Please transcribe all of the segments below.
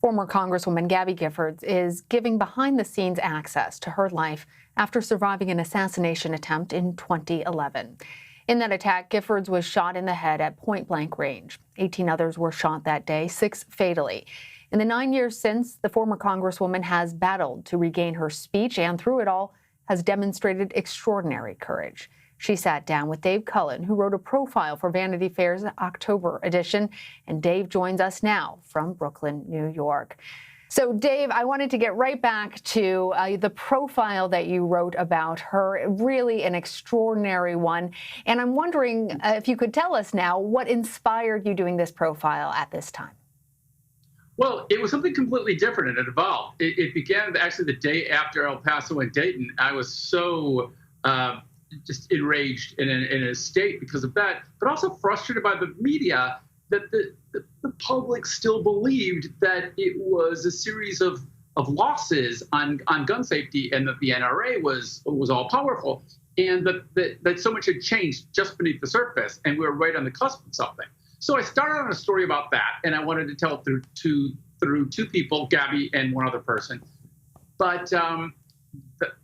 Former Congresswoman Gabby Giffords is giving behind-the-scenes access to her life after surviving an assassination attempt in 2011. In that attack, Giffords was shot in the head at point-blank range. 18 others were shot that day, 6 fatally. In the 9 years since, the former Congresswoman has battled to regain her speech and, through it all, has demonstrated extraordinary courage. She sat down with Dave Cullen, who wrote a profile for Vanity Fair's October edition, and Dave joins us now from Brooklyn, New York. So, Dave, I wanted to get right back to the profile that you wrote about her, really an extraordinary one. And I'm wondering if you could tell us now what inspired you doing this profile at this time. Well, it was something completely different, and it evolved. It began actually the day after El Paso and Dayton. I was so just enraged in a state because of that, but also frustrated by the media that the public still believed that it was a series of losses on gun safety and that the NRA was all powerful, and that so much had changed just beneath the surface, and we were right on the cusp of something. So I started on a story about that, and I wanted to tell it through two people, Gabby and one other person. But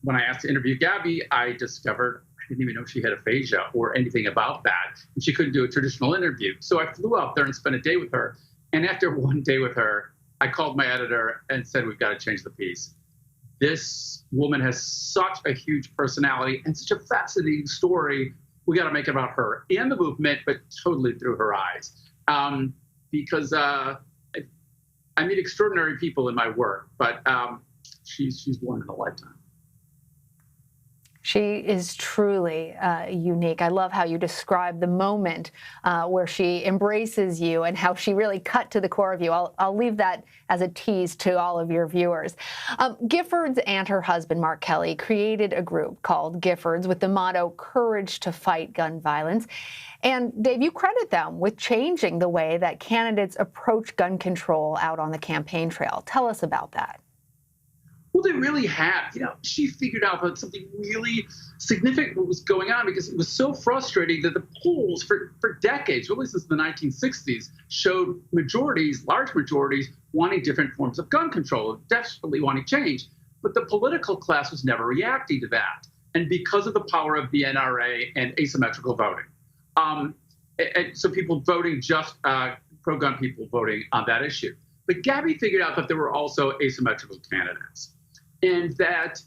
when I asked to interview Gabby, I discovered I didn't even know she had aphasia or anything about that, and she couldn't do a traditional interview. So I flew out there and spent a day with her. And after one day with her, I called my editor and said, we've got to change the piece. This woman has such a huge personality and such a fascinating story. We got to make it about her and the movement, but totally through her eyes. Because I meet extraordinary people in my work, but she's one in a lifetime. She is truly unique. I love how you describe the moment where she embraces you and how she really cut to the core of you. I'll leave that as a tease to all of your viewers. Giffords and her husband, Mark Kelly, created a group called Giffords with the motto, Courage to Fight Gun Violence. And Dave, you credit them with changing the way that candidates approach gun control out on the campaign trail. Tell us about that. Well, they really have. She figured out that something really significant was going on because it was so frustrating that the polls for decades, really since the 1960s, showed large majorities, wanting different forms of gun control, desperately wanting change. But the political class was never reacting to that. And because of the power of the NRA and asymmetrical voting. And so people voting just pro-gun people voting on that issue. But Gabby figured out that there were also asymmetrical candidates. And that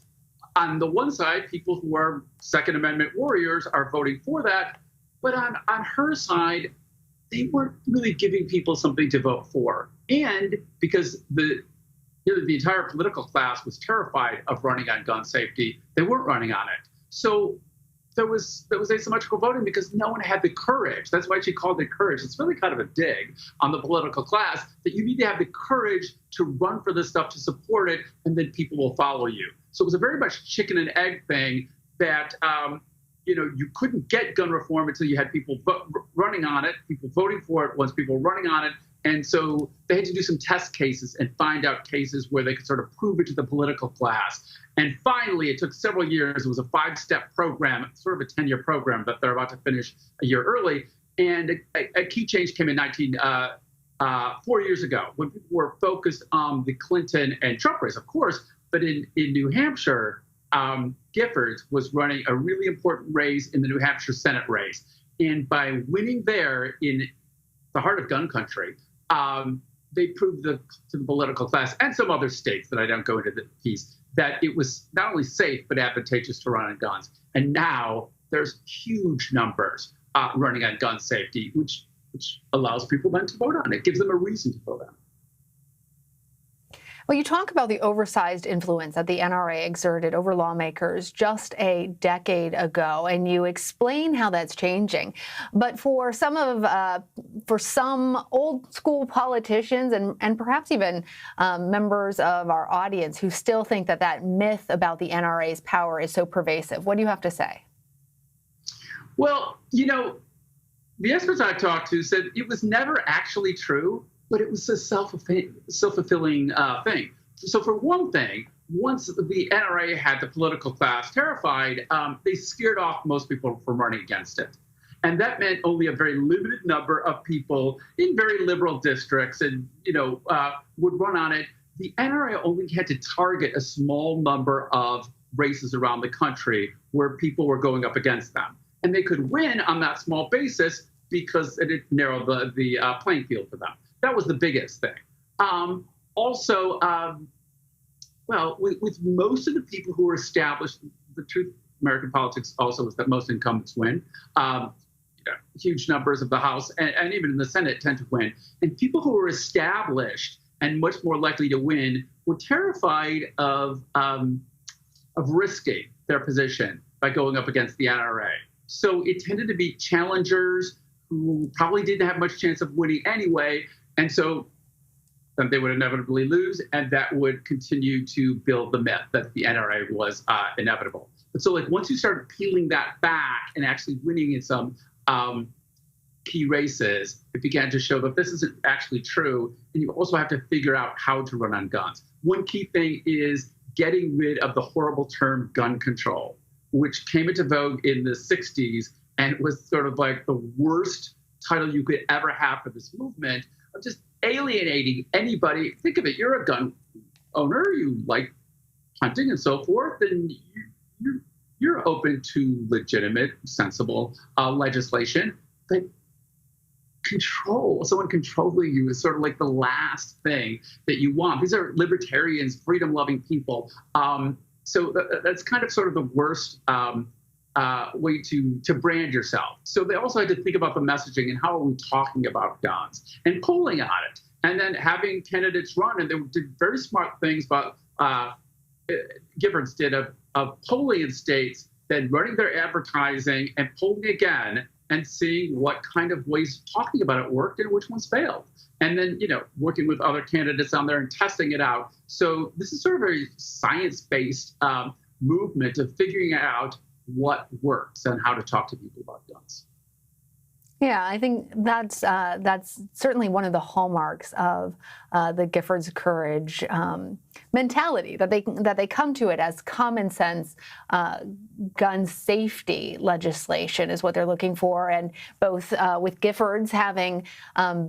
on the one side, people who are Second Amendment warriors are voting for that. But on her side, they weren't really giving people something to vote for. And because the entire political class was terrified of running on gun safety, they weren't running on it. So there was asymmetrical voting because no one had the courage. That's why she called it courage. It's really kind of a dig on the political class that you need to have the courage to run for this stuff, to support it, and then people will follow you. So it was a very much chicken and egg thing that, you couldn't get gun reform until you had people running on it, people voting for it once people were running on it. And so they had to do some test cases and find out cases where they could sort of prove it to the political class. And finally, it took several years. It was a 5-step program, sort of a 10-year program that they're about to finish a year early. And a key change came in 4 years ago when people were focused on the Clinton and Trump race, of course. But in New Hampshire, Giffords was running a really important race in the New Hampshire Senate race. And by winning there in the heart of gun country, they proved to the political class and some other states that I don't go into the piece that it was not only safe but advantageous to run on guns. And now there's huge numbers running on gun safety, which allows people then to vote on it, gives them a reason to vote on it. Well, you talk about the oversized influence that the NRA exerted over lawmakers just a decade ago, and you explain how that's changing. But for some old school politicians and perhaps even members of our audience who still think that myth about the NRA's power is so pervasive, what do you have to say? Well, the experts I talked to said it was never actually true, but it was a self-fulfilling thing. So for one thing, once the NRA had the political class terrified, they scared off most people from running against it. And that meant only a very limited number of people in very liberal districts and, would run on it. The NRA only had to target a small number of races around the country where people were going up against them. And they could win on that small basis because it narrowed the playing field for them. That was the biggest thing. With most of the people who were established, the truth of American politics also is that most incumbents win. Huge numbers of the House and even in the Senate tend to win. And people who were established and much more likely to win were terrified of risking their position by going up against the NRA. So it tended to be challengers who probably didn't have much chance of winning anyway. And so then they would inevitably lose, and that would continue to build the myth that the NRA was inevitable. But so once you start peeling that back and actually winning in some key races, it began to show that this isn't actually true. And you also have to figure out how to run on guns. One key thing is getting rid of the horrible term gun control, which came into vogue in the 60s and was sort of like the worst title you could ever have for this movement of just alienating anybody. Think of it, you're a gun owner, you like hunting and so forth, and you're open to legitimate, sensible legislation. But someone controlling you is sort of like the last thing that you want. These are libertarians, freedom-loving people. So that's kind of sort of the worst way to brand yourself. So they also had to think about the messaging and how are we talking about guns and polling on it. And then having candidates run, and they did very smart things, but Giffords did of polling in states, then running their advertising and polling again and seeing what kind of ways talking about it worked and which ones failed. And then, working with other candidates on there and testing it out. So this is sort of a very science-based movement of figuring out what works and how to talk to people about guns. Yeah, I think that's certainly one of the hallmarks of the Giffords courage mentality, that they come to it as common sense gun safety legislation is what they're looking for. And both with Giffords having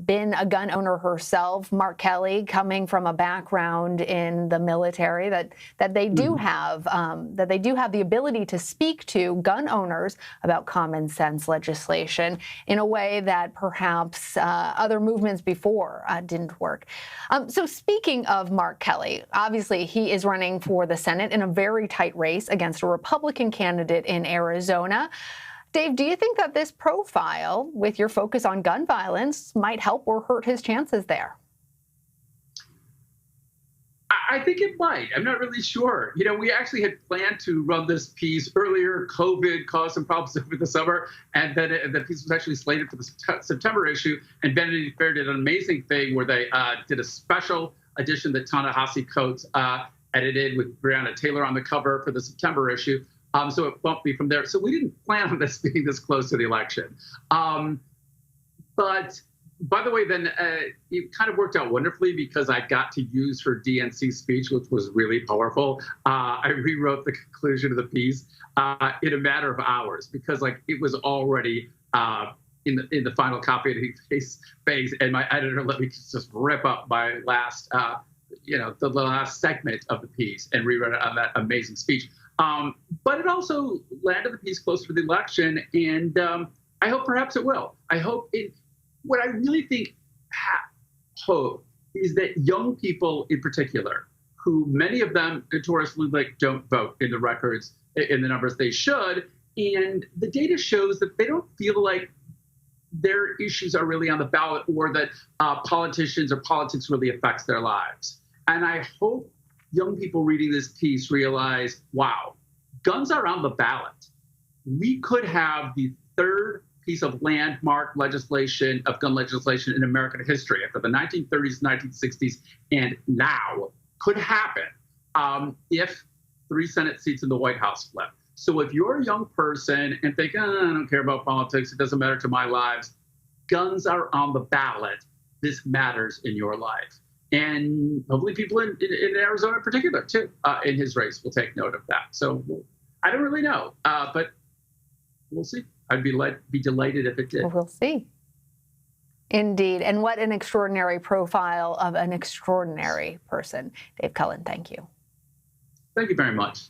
been a gun owner herself, Mark Kelly coming from a background in the military, that they do have the ability to speak to gun owners about common sense legislation in a way that perhaps other movements before didn't work. So speaking of Mark Kelly, obviously he is running for the Senate in a very tight race against a Republican candidate in Arizona. Dave, do you think that this profile, with your focus on gun violence, might help or hurt his chances there? I think it might. I'm not really sure. We actually had planned to run this piece earlier. COVID caused some problems over the summer, and then the piece was actually slated for the September issue. And Vanity Fair did an amazing thing where they did a special edition that Ta-Nehisi Coates edited with Breonna Taylor on the cover for the September issue. So it bumped me from there. So we didn't plan on this being this close to the election. But by the way, then it kind of worked out wonderfully because I got to use her DNC speech, which was really powerful. I rewrote the conclusion of the piece in a matter of hours because it was already in the final copy of the phase, and my editor let me just rip up my last, the last segment of the piece and rewrite it on that amazing speech. But it also landed the piece closer to the election, and I hope perhaps it will. I hope it. What I really think hope is that young people in particular, who many of them notoriously don't vote in the records, in the numbers they should, and the data shows that they don't feel like their issues are really on the ballot or that politicians or politics really affects their lives. And I hope young people reading this piece realize, wow, guns are on the ballot. We could have the third piece of landmark legislation, of gun legislation in American history after the 1930s, 1960s, and now could happen if 3 Senate seats in the White House flip. So if you're a young person and think, I don't care about politics, it doesn't matter to my lives, guns are on the ballot. This matters in your life. And hopefully people in Arizona in particular, too, in his race will take note of that. So I don't really know, but we'll see. I'd be delighted if it did. We'll see. Indeed. And what an extraordinary profile of an extraordinary person. Dave Cullen, thank you. Thank you very much.